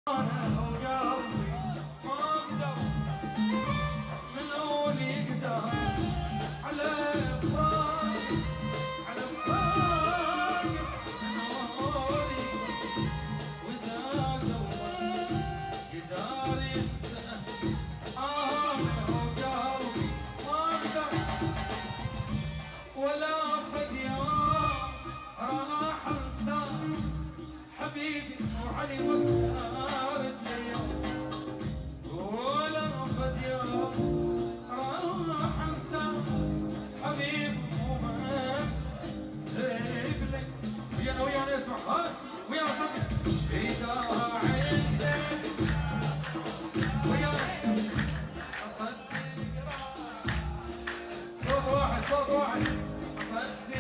انا وقلبي ما اقدر منو يقدر على فراقي على فراقي نوري واذا قلبك يقدر ينسى انا وقلبي ما اقدر ولا فد يوم راح انساه حبيبي وعلي وقتها اليوم ولا فد يوم راح انسى حبيبي وما قبلك ويانا اسمع ها ويانا صدق اذا عندك ويانا اصدق صوت واحد صوت واحد اصدق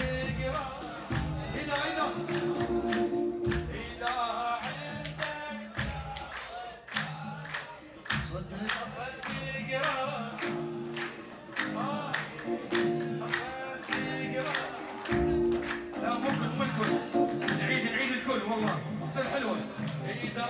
اذا صدق لا مو الكل نعيد الكل والله تصير حلوه اذا